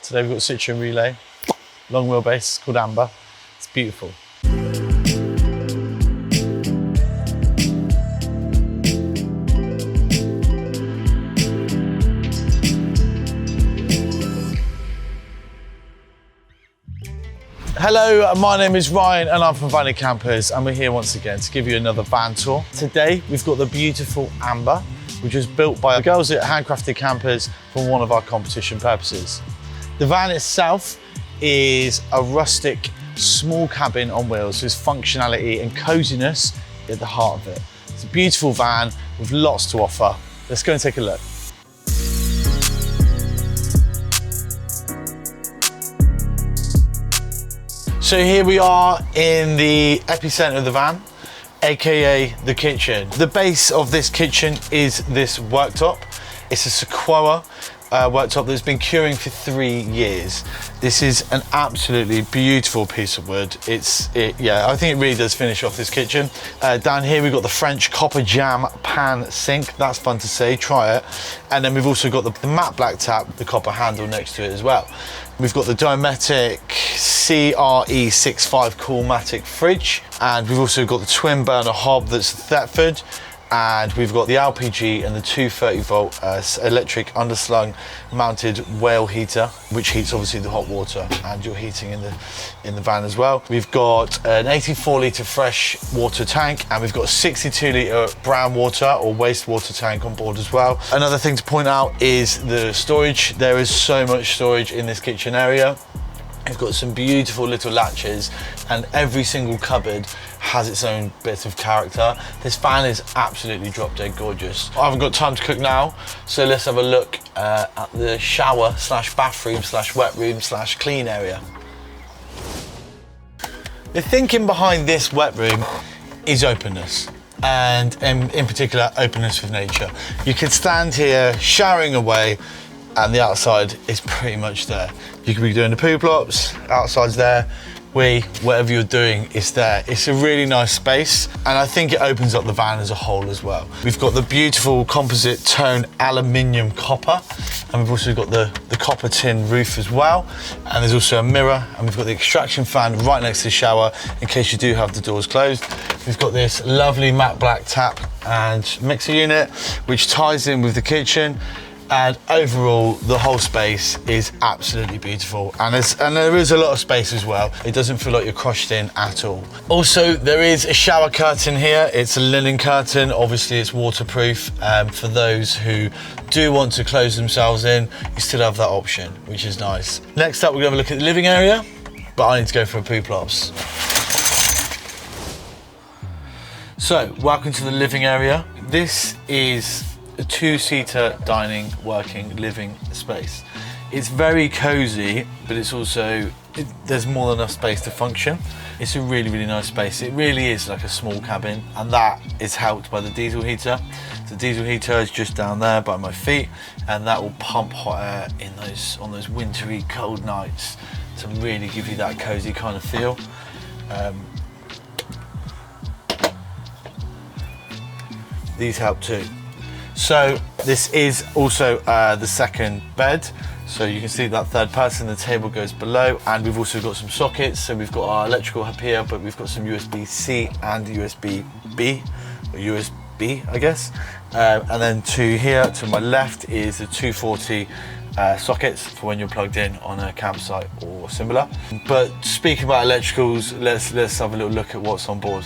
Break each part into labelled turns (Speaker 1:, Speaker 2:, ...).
Speaker 1: Today we've got Citroen Relay, long wheelbase, called Amber. It's beautiful. Hello, my name is Ryan and I'm from Valley Campers, and we're here once again to give you another van tour. Today we've got the beautiful Amber, which was built by the girls at Handcrafted Campers for one of our competition purposes. The van itself is a rustic, small cabin on wheels with functionality and coziness at the heart of it. It's a beautiful van with lots to offer. Let's go and take a look. So here we are in the epicenter of the van, AKA the kitchen. The base of this kitchen is this worktop. It's a Sequoia worktop that's been curing for 3 years. This is an absolutely beautiful piece of wood. Yeah, I think it really does finish off this kitchen. Down here we've got the French copper jam pan sink. That's fun to see, try it. And then we've also got the matte black tap, the copper handle next to it as well. We've got the Dometic CRE65 Coolmatic fridge, and we've also got the twin burner hob that's Thetford, and we've got the LPG and the 230 volt electric underslung mounted whale heater, which heats obviously the hot water and your heating in the van as well. We've got an 84 litre fresh water tank, and we've got a 62 litre brown water or wastewater tank on board as well. Another thing to point out is the storage. There is so much storage in this kitchen area. We've got some beautiful little latches, and every single cupboard has its own bit of character. This van is absolutely drop dead gorgeous. I haven't got time to cook now, so let's have a look at the shower slash bathroom slash wet room slash clean area. The thinking behind this wet room is openness, and in particular openness with nature. You could stand here showering away and the outside is pretty much there. You could be doing the poo plops, outside's there. Whatever you're doing is there. It's a really nice space, and I think it opens up the van as a whole as well. We've got the beautiful composite tone aluminium copper, and we've also got the copper tin roof as well. And there's also a mirror, and we've got the extraction fan right next to the shower in case you do have the doors closed. We've got this lovely matte black tap and mixer unit, which ties in with the kitchen. And overall, the whole space is absolutely beautiful. And there is a lot of space as well. It doesn't feel like you're crushed in at all. Also, there is a shower curtain here. It's a linen curtain. Obviously, it's waterproof. For those who do want to close themselves in, you still have that option, which is nice. Next up, we're gonna have a look at the living area, but I need to go for a poo plops. So, welcome to the living area. This is a 2-seater dining, working, living space. It's very cozy, but it's also, there's more than enough space to function. It's a really, really nice space. It really is like a small cabin, and that is helped by the diesel heater. The diesel heater is just down there by my feet, and that will pump hot air on those wintry, cold nights to really give you that cozy kind of feel. These help too. So this is also the second bed. So you can see that third person, the table goes below, and we've also got some sockets. So we've got our electrical hub here, but we've got some USB-C and USB-B, or USB, I guess. And then to here, to my left, is the 240 sockets for when you're plugged in on a campsite or similar. But speaking about electricals, let's have a little look at what's on board.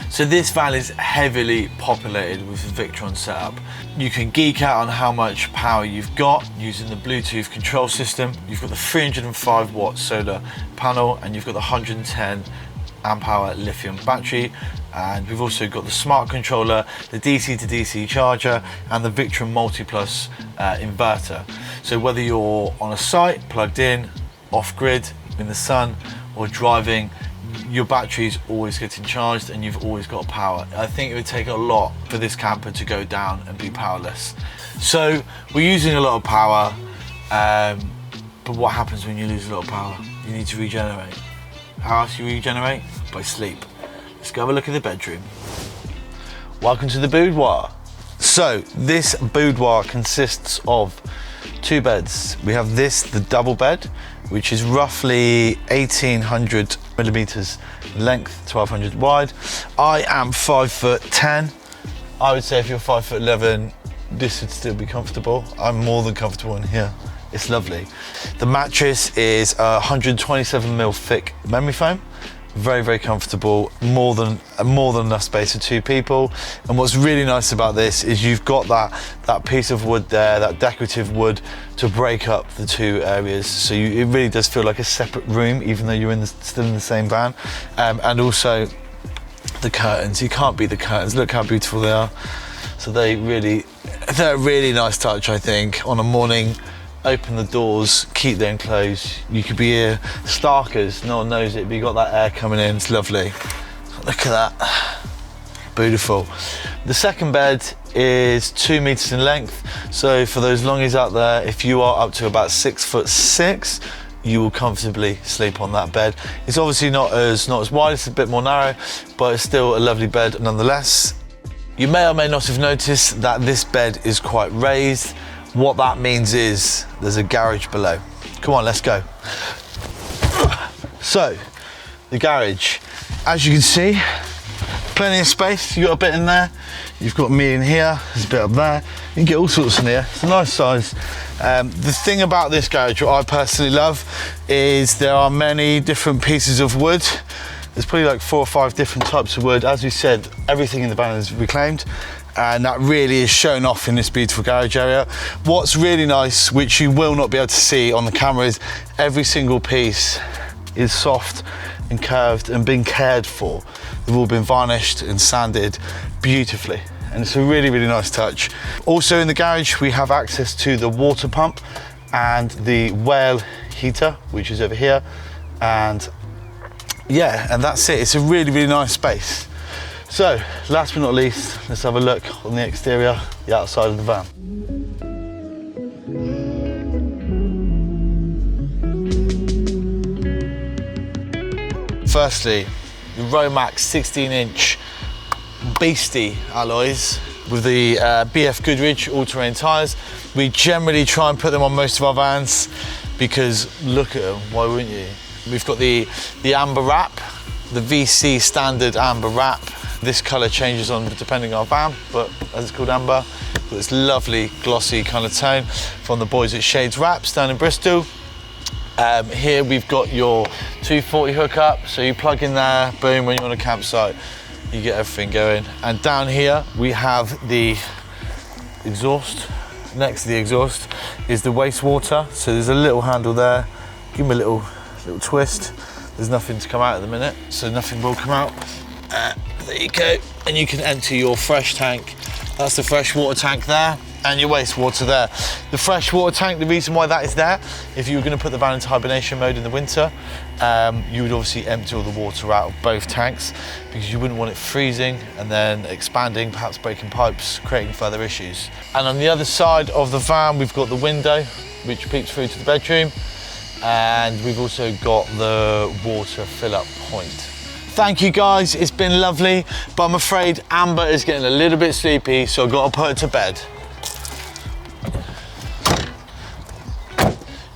Speaker 1: So this van is heavily populated with the Victron setup. You can geek out on how much power you've got using the Bluetooth control system. You've got the 305 watt solar panel, and you've got the 110 amp hour lithium battery. And we've also got the smart controller, the DC to DC charger, and the Victron Multi-Plus inverter. So whether you're on a site, plugged in, off-grid, in the sun, or driving, your battery's always getting charged and you've always got power. I think it would take a lot for this camper to go down and be powerless. So we're using a lot of power, but what happens when you lose a lot of power? You need to regenerate. How else do you regenerate? By sleep. Let's go have a look at the bedroom. Welcome to the boudoir. So this boudoir consists of 2 beds. We have this, the double bed, which is roughly 1800 millimeters length, 1200 wide. I am 5'10". I would say if you're 5'11", this would still be comfortable. I'm more than comfortable in here. It's lovely. The mattress is 127mm thick memory foam. Very, very comfortable, more than enough space for 2 people. And what's really nice about this is you've got that piece of wood there, that decorative wood, to break up the 2 areas. So it really does feel like a separate room, even though you're still in the same van. And also the curtains, you can't beat the curtains. Look how beautiful they are. So they're a really nice touch, I think, on a morning. Open the doors, keep them closed. You could be here stark as no one knows it, but you got that air coming in. It's lovely. Look at that, beautiful. The second bed is 2 meters in length. So for those longies out there, if you are up to about 6'6", you will comfortably sleep on that bed. It's obviously not as wide, it's a bit more narrow, but it's still a lovely bed nonetheless. You may or may not have noticed that this bed is quite raised. What that means is there's a garage below. Come on, let's go. So, the garage, as you can see, plenty of space. You got a bit in there. You've got me in here. There's a bit up there. You can get all sorts in here. It's a nice size. The thing about this garage, what I personally love, is there are many different pieces of wood. There's probably like 4 or 5 different types of wood. As we said, everything in the van is reclaimed. And that really is shown off in this beautiful garage area. What's really nice, which you will not be able to see on the camera, is every single piece is soft and curved and been cared for. They've all been varnished and sanded beautifully. And it's a really, really nice touch. Also in the garage, we have access to the water pump and the whale heater, which is over here. And yeah, and that's it. It's a really, really nice space. So, last but not least, let's have a look on the exterior, the outside of the van. Firstly, the Romax 16-inch beastie alloys with the BF Goodrich all-terrain tyres. We generally try and put them on most of our vans because look at them, why wouldn't you? We've got the amber wrap, the VC standard amber wrap. This colour changes on depending on our van, but as it's called amber, got this lovely glossy kind of tone from the boys at Shades Wraps down in Bristol. Here we've got your 240 hookup, so you plug in there, boom, when you're on a campsite, you get everything going. And down here we have the exhaust. Next to the exhaust is the wastewater, so there's a little handle there. Give them a little twist. There's nothing to come out at the minute, so nothing will come out. There you go, and you can empty your fresh tank. That's the fresh water tank there, and your wastewater there. The fresh water tank, the reason why that is there, if you were going to put the van into hibernation mode in the winter, you would obviously empty all the water out of both tanks because you wouldn't want it freezing and then expanding, perhaps breaking pipes, creating further issues. And on the other side of the van, we've got the window, which peeps through to the bedroom, and we've also got the water fill-up point. Thank you guys, it's been lovely, but I'm afraid Amber is getting a little bit sleepy, so I've got to put her to bed.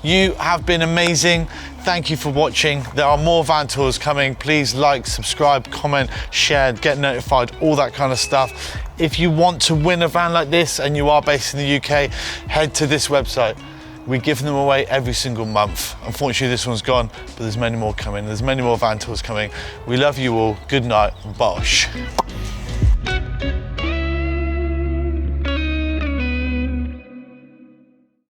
Speaker 1: You have been amazing. Thank you for watching. There are more van tours coming. Please like, subscribe, comment, share, get notified, all that kind of stuff. If you want to win a van like this and you are based in the UK, head to this website. We give them away every single month. Unfortunately, this one's gone, but there's many more coming. There's many more van tours coming. We love you all. Good night, bosh.